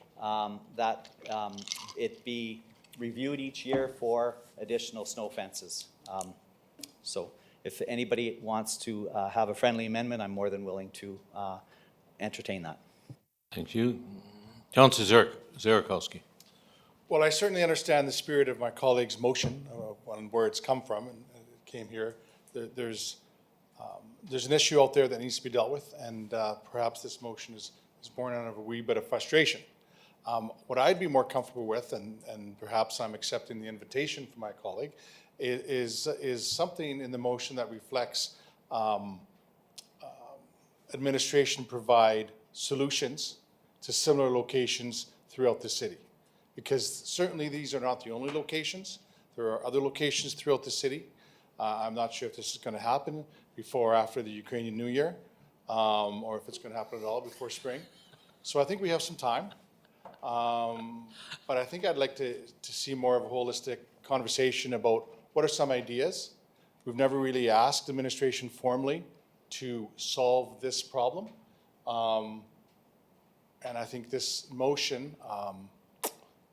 that it be reviewed each year for additional snow fences. So if anybody wants to have a friendly amendment, I'm more than willing to entertain that. Thank you. Councillor Zerikowski. Well, I certainly understand the spirit of my colleague's motion, where it's come from, and it came here. There's an issue out there that needs to be dealt with, and perhaps this motion is born out of a wee bit of frustration. What I'd be more comfortable with, and perhaps I'm accepting the invitation from my colleague, is something in the motion that reflects administration provide solutions to similar locations throughout the city. Because certainly these are not the only locations. There are other locations throughout the city. I'm not sure if this is going to happen before or after the Ukrainian New Year, or if it's going to happen at all before spring. So I think we have some time. But I think I'd like to see more of a holistic conversation about what are some ideas. We've never really asked administration formally to solve this problem. And I think this motion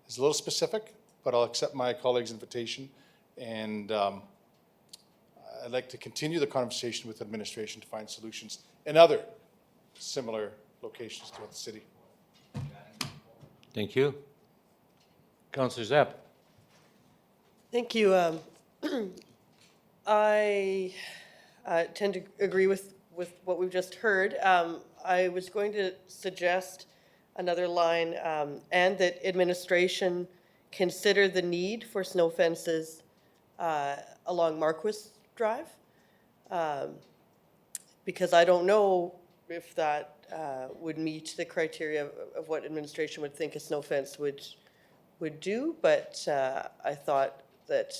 is a little specific, but I'll accept my colleague's invitation. And I'd like to continue the conversation with administration to find solutions in other similar locations throughout the city. Thank you. Councillor Zepp. Thank you. I tend to agree with what we've just heard. I was going to suggest another line, and that administration consider the need for snow fences along Marquis Drive. Because I don't know if that would meet the criteria of what administration would think a snow fence would do, but I thought that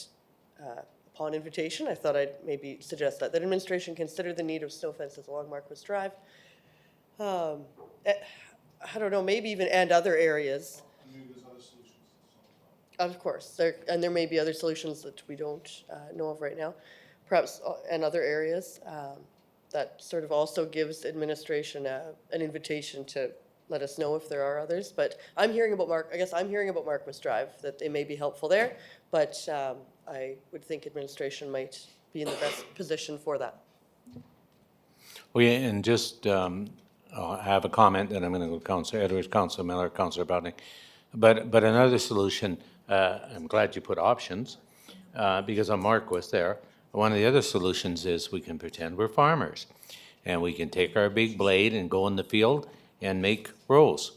upon invitation, I thought I'd maybe suggest that administration consider the need of snow fences along Marquis Drive. I don't know, maybe even and other areas. Of course, there may be other solutions that we don't know of right now, perhaps and other areas. That sort of also gives administration an invitation to let us know if there are others. But I'm hearing about Marquis Drive, that they may be helpful there, but I would think administration might be in the best position for that. Well, yeah, and just, I have a comment, and I'm going to go to Councillor Edwards, Councillor Miller, Councillor Brodnick. But another solution, I'm glad you put options, because on Marquis there, one of the other solutions is we can pretend we're farmers, and we can take our big blade and go in the field and make rows.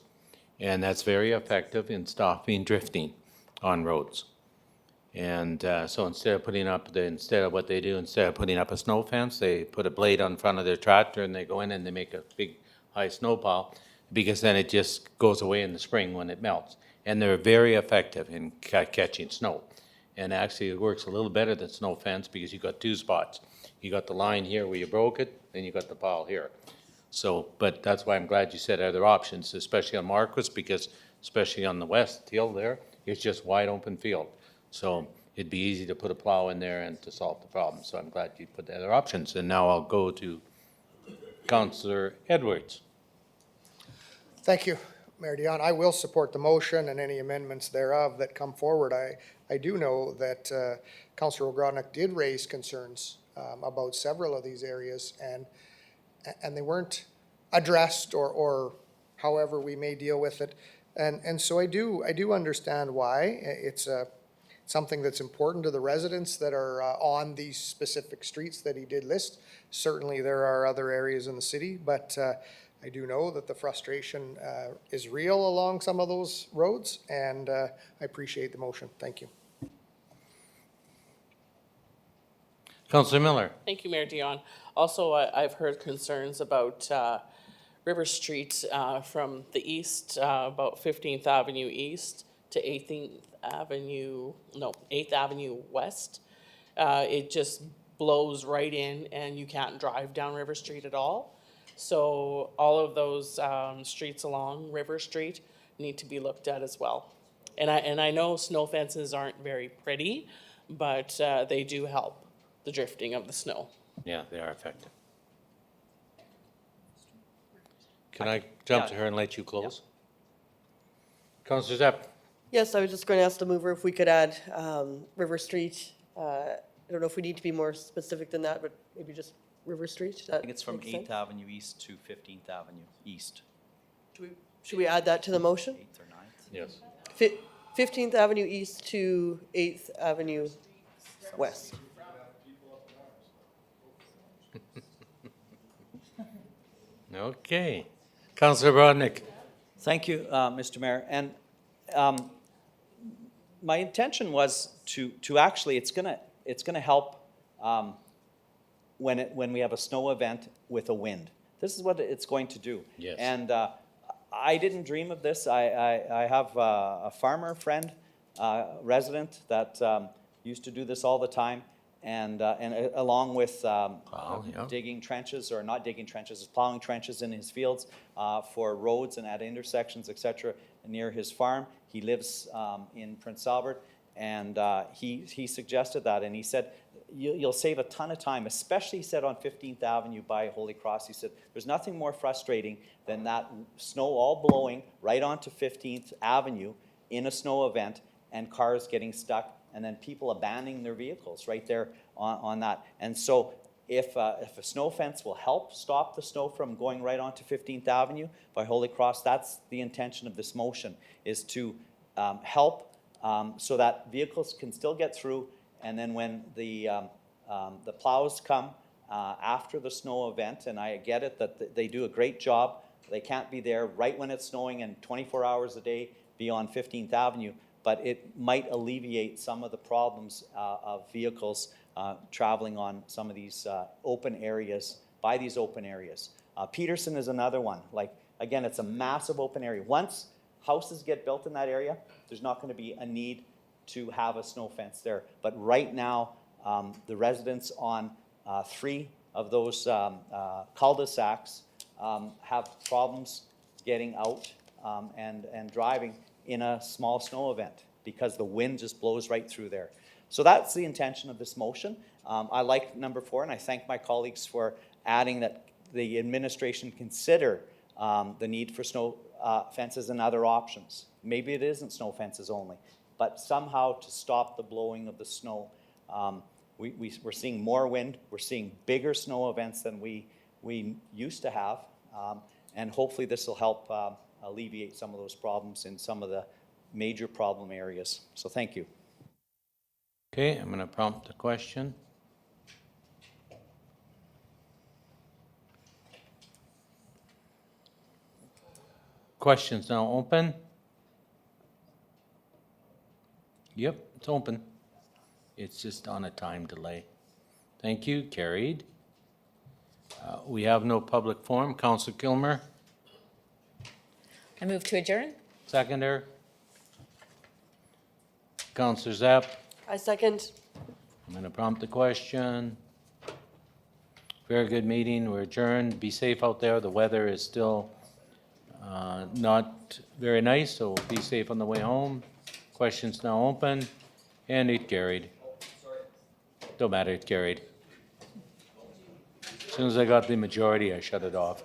And that's very effective in stopping drifting on roads. And so instead of putting up instead of putting up a snow fence, they put a blade on front of their tractor and they go in and they make a big high snow pile, because then it just goes away in the spring when it melts. And they're very effective in catching snow. And actually it works a little better than snow fence, because you got two spots. You got the line here where you broke it, then you got the pile here. So, but that's why I'm glad you said other options, especially on Marquis, because especially on the west hill there, it's just wide open field. So it'd be easy to put a plow in there and to solve the problem. So I'm glad you put the other options. And now I'll go to Councillor Edwards. Thank you, Mayor Dion. I will support the motion and any amendments thereof that come forward. I do know that Councillor Ogrodnik did raise concerns about several of these areas, and they weren't addressed or however we may deal with it. And so I do understand why. It's something that's important to the residents that are on these specific streets that he did list. Certainly there are other areas in the city, but I do know that the frustration is real along some of those roads, and I appreciate the motion. Thank you. Councillor Miller. Thank you, Mayor Dion. Also, I've heard concerns about River Street from the east, about 15th Avenue East to 8th Avenue West. It just blows right in and you can't drive down River Street at all. So all of those streets along River Street need to be looked at as well. And I know snow fences aren't very pretty, but they do help the drifting of the snow. Yeah, they are effective. Can I jump to her and let you close? Councillor Zepp. Yes, I was just going to ask the mover if we could add River Street. I don't know if we need to be more specific than that, but maybe just River Street. I think it's from 8th Avenue East to 15th Avenue East. Should we add that to the motion? 8th or 9th? Yes. 15th Avenue East to 8th Avenue West. Okay. Councillor Brodnick. Thank you, Mr. Mayor. And my intention was to actually, it's gonna help when we have a snow event with a wind. This is what it's going to do. Yes. And I didn't dream of this. I have a farmer friend, resident that used to do this all the time. along with yeah. digging trenches, or not digging trenches, plowing trenches in his fields for roads and at intersections, et cetera, near his farm. He lives in Prince Albert, and he suggested that, and he said, you'll save a ton of time, especially, he said, on 15th Avenue by Holy Cross. He said, there's nothing more frustrating than that snow all blowing right onto 15th Avenue in a snow event, and cars getting stuck, and then people abandoning their vehicles right there on that. And so if a snow fence will help stop the snow from going right onto 15th Avenue by Holy Cross, that's the intention of this motion, is to help so that vehicles can still get through. And then when the plows come after the snow event, and I get it that they do a great job, they can't be there right when it's snowing and 24 hours a day be on 15th Avenue, but it might alleviate some of the problems of vehicles traveling on some of these open areas, by these open areas. Peterson is another one. Like, again, it's a massive open area. Once houses get built in that area, there's not going to be a need to have a snow fence there. But right now, the residents on 3 of those cul-de-sacs have problems getting out and driving in a small snow event because the wind just blows right through there. So that's the intention of this motion. I like number 4, and I thank my colleagues for adding that the administration consider the need for snow fences and other options. Maybe it isn't snow fences only, but somehow to stop the blowing of the snow. We're seeing more wind, we're seeing bigger snow events than we used to have, and hopefully this will help alleviate some of those problems in some of the major problem areas. So thank you. Okay, I'm going to prompt the question. Questions now open? Yep, it's open. It's just on a time delay. Thank you, carried. We have no public forum. Councillor Kilmer, I move to adjourn. seconder. Councillor Zapp, I second. I'm going to prompt the question. Very good meeting. We're adjourned. Be safe out there. The weather is still not very nice, so be safe on the way home. Questions now open, and it carried. Don't matter, it carried. As soon as I got the majority, I shut it off.